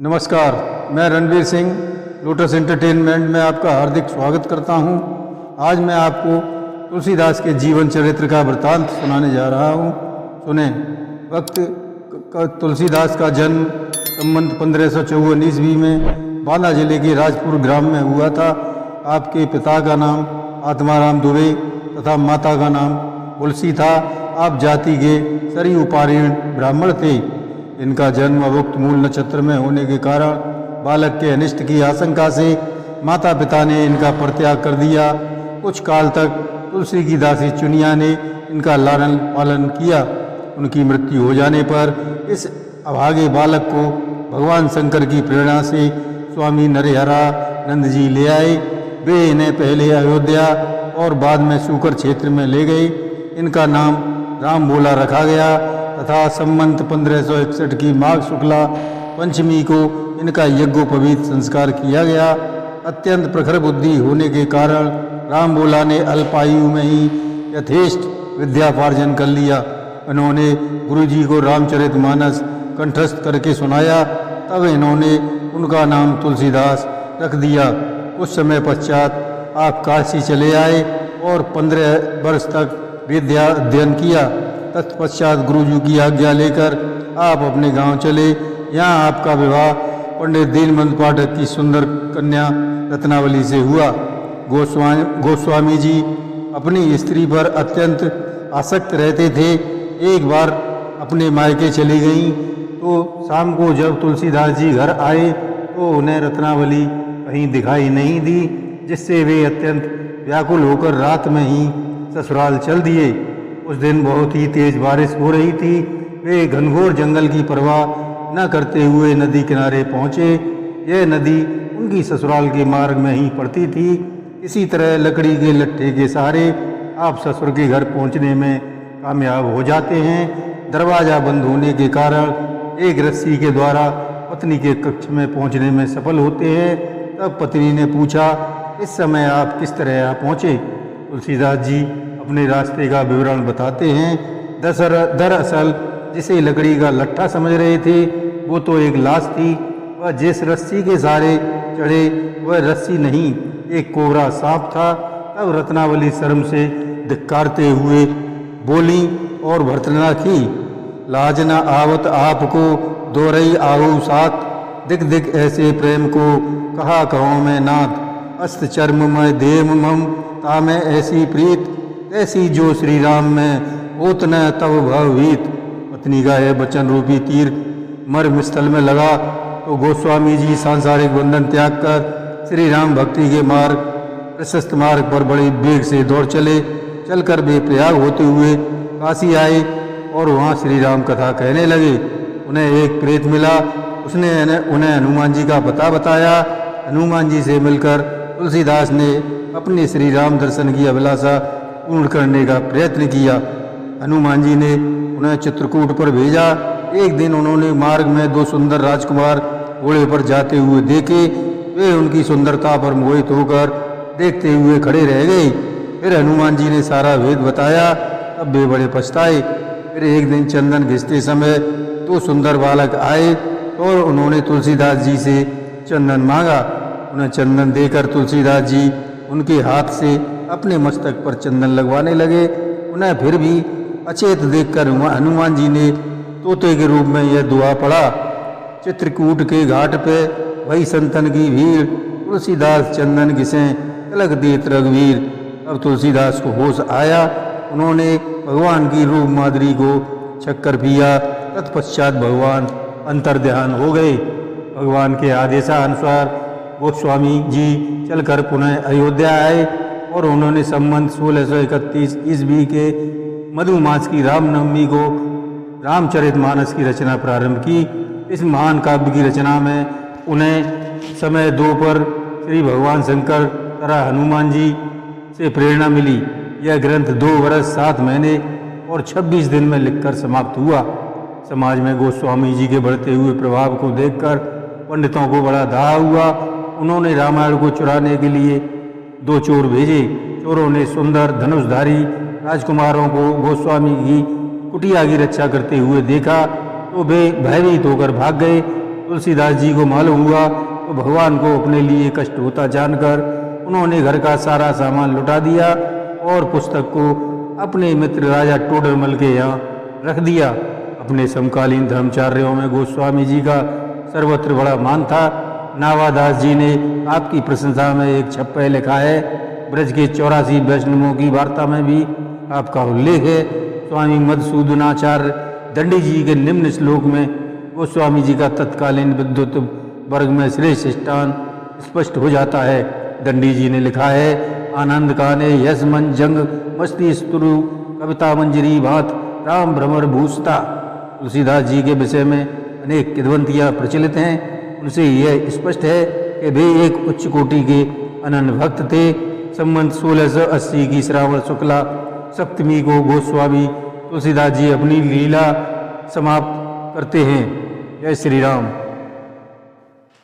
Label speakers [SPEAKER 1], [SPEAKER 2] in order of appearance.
[SPEAKER 1] नमस्कार, मैं Ranveer Singh lotus entertainment में आपका हार्दिक स्वागत करता हूं। आज मैं आपको तुलसीदास के जीवन चरित्र का वृतांत सुनाने जा रहा हूं। सुने। तुलसीदास का जन्म संवत 1554 ईस्वी में बांदा जिले के राजपुर ग्राम में हुआ था। आपके पिता का नाम आत्माराम दुबे तथा माता का नाम तुलसी था। आप जाति के सरयू पारीण ब्राह्मण थे। इनका जन्म अभुक्त मूल नक्षत्र में होने के कारण बालक के अनिष्ट की आशंका से माता पिता ने इनका परित्याग कर दिया। कुछ काल तक तुलसी की दासी चुनिया ने इनका लालन पालन किया। उनकी मृत्यु हो जाने पर इस अभागे बालक को भगवान शंकर की प्रेरणा से स्वामी नरहरानंद जी ले आए। वे इन्हें पहले अयोध्या और बाद में सूकर क्षेत्र में ले गए। इनका नाम राम भोला रखा गया तथा संवत 1561 की माघ शुक्ला पंचमी को इनका यज्ञोपवीत संस्कार किया गया। अत्यंत प्रखर बुद्धि होने के कारण राम भोला ने अल्पायु में ही यथेष्ट विद्यापार्जन कर लिया। इन्होंने गुरुजी को रामचरितमानस कंठस्थ करके सुनाया। तब इन्होंने उनका नाम तुलसीदास रख दिया। कुछ समय पश्चात आप काशी चले आए और 15 वर्ष तक विद्या अध्ययन किया। तत्पश्चात गुरुजी की आज्ञा लेकर आप अपने गांव चले। यहाँ आपका विवाह पंडित दीनबंधु पाठक की सुंदर कन्या रत्नावली से हुआ। गोस्वामी जी अपनी स्त्री पर अत्यंत आसक्त रहते थे। एक बार अपने मायके चली गईं तो शाम को जब तुलसीदास जी घर आए तो उन्हें रत्नावली कहीं दिखाई नहीं दी, जिससे वे अत्यंत व्याकुल होकर रात में ही ससुराल चल दिए। उस दिन बहुत ही तेज बारिश हो रही थी। वे घनघोर जंगल की परवाह न करते हुए नदी किनारे पहुँचे। यह नदी उनकी ससुराल के मार्ग में ही पड़ती थी। इसी तरह लकड़ी के लट्ठे के सहारे आप ससुर के घर पहुँचने में कामयाब हो जाते हैं। दरवाज़ा बंद होने के कारण एक रस्सी के द्वारा पत्नी के कक्ष में पहुँचने में सफल होते हैं। तब पत्नी ने पूछा, इस समय आप किस तरह पहुँचे? तुलसीदास जी अपने रास्ते का विवरण बताते हैं। दरअसल जिसे लकड़ी का लट्ठा समझ रहे थे वो तो एक लाश थी। वह जिस रस्सी के सहारे चढ़े वह रस्सी नहीं, एक कोबरा सांप था। तब रत्नावली शर्म से धिक्कारते हुए बोली और भर्त्सना की, लाज न आवत आपको दोरई आहू साथ, दिक दिक ऐसे प्रेम को कहा कहो मैं नाथ, अस्त चर्म में देव मम तामे ऐसी प्रीत, ऐसी जो श्री राम में ओत न तब भवभीत। पत्नी का यह वचन रूपी तीर मर्म स्थल में लगा तो गोस्वामी जी सांसारिक बंधन त्याग कर श्री राम भक्ति के मार्ग प्रशस्त मार्ग पर बड़े वेग से दौड़ चले। चलकर वे प्रयाग होते हुए काशी आए और वहाँ श्री राम कथा कहने लगे। उन्हें एक प्रेत मिला। उसने उन्हें हनुमान जी का पता बताया। हनुमान जी से मिलकर तुलसीदास ने अपने श्री राम दर्शन की अभिलाषा पूर्ण करने का प्रयत्न किया। हनुमान जी ने उन्हें चित्रकूट पर भेजा। एक दिन उन्होंने मार्ग में दो सुंदर राजकुमार घोड़े पर जाते हुए देखे। वे उनकी सुंदरता पर मोहित होकर देखते हुए खड़े रह गए। फिर हनुमान जी ने सारा भेद बताया। तब वे बड़े पछताए। फिर एक दिन चंदन घिसते समय दो सुंदर बालक आए और उन्होंने तुलसीदास जी से चंदन मांगा। उन्हें चंदन देकर तुलसीदास जी उनके हाथ से अपने मस्तक पर चंदन लगवाने लगे। उन्हें फिर भी अचेत देखकर हनुमान जी ने तोते के रूप में यह दुआ पढ़ा, चित्रकूट के घाट पे वही संतन की भीड़, तुलसीदास चंदन घिसें तिलक देत रघुवीर। अब तुलसीदास को होश आया। उन्होंने भगवान की रूप माधुरी को छक्कर पिया। तत्पश्चात भगवान अंतर्ध्यान हो गए। भगवान के आदेशानुसार गोस्वामी जी चलकर पुनः अयोध्या आए और उन्होंने संवत 1631 ईस्वी के मधु मास की रामनवमी को रामचरितमानस की रचना प्रारंभ की। इस महान काव्य की रचना में उन्हें समय 2 पर श्री भगवान शंकर तथा हनुमान जी से प्रेरणा मिली। यह ग्रंथ 2 वर्ष 7 महीने और 26 दिन में लिखकर समाप्त हुआ। समाज में गोस्वामी जी के बढ़ते हुए प्रभाव को देखकर पंडितों को बड़ा दाह हुआ। उन्होंने रामायण को चुराने के लिए 2 चोर भेजे। चोरों ने सुंदर धनुषधारी राजकुमारों को गोस्वामी की कुटिया की रक्षा करते हुए देखा तो वे भयभीत होकर भाग गए। तुलसीदास जी को मालूम हुआ तो भगवान को अपने लिए कष्ट होता जानकर उन्होंने घर का सारा सामान लुटा दिया और पुस्तक को अपने मित्र राजा टोडरमल के यहाँ रख दिया। अपने समकालीन धर्माचार्यों में गोस्वामी जी का सर्वत्र बड़ा मान था। नावादास जी ने आपकी प्रशंसा में एक छप्पे लिखा है। ब्रज के 84 वैष्णवों की वार्ता में भी आपका उल्लेख है। स्वामी मधुसूदनाचार्य दंडी जी के निम्न श्लोक में गोस्वामी जी का तत्कालीन विद्वत वर्ग में श्रेष्ठ स्थान स्पष्ट हो जाता है। दंडी जी ने लिखा है, आनंद काने यश मन जंग मस्ती स्तुरु कविता मंजरी भात राम भ्रमर भूषता। तुलसीदास जी के विषय में अनेक किद्वंतियाँ प्रचलित हैं। उनसे यह स्पष्ट है कि वे एक उच्च कोटि के अनन्य भक्त थे। संवत 1680 की श्रावण शुक्ला सप्तमी को गोस्वामी तुलसीदास जी अपनी लीला समाप्त करते हैं। जय श्री राम।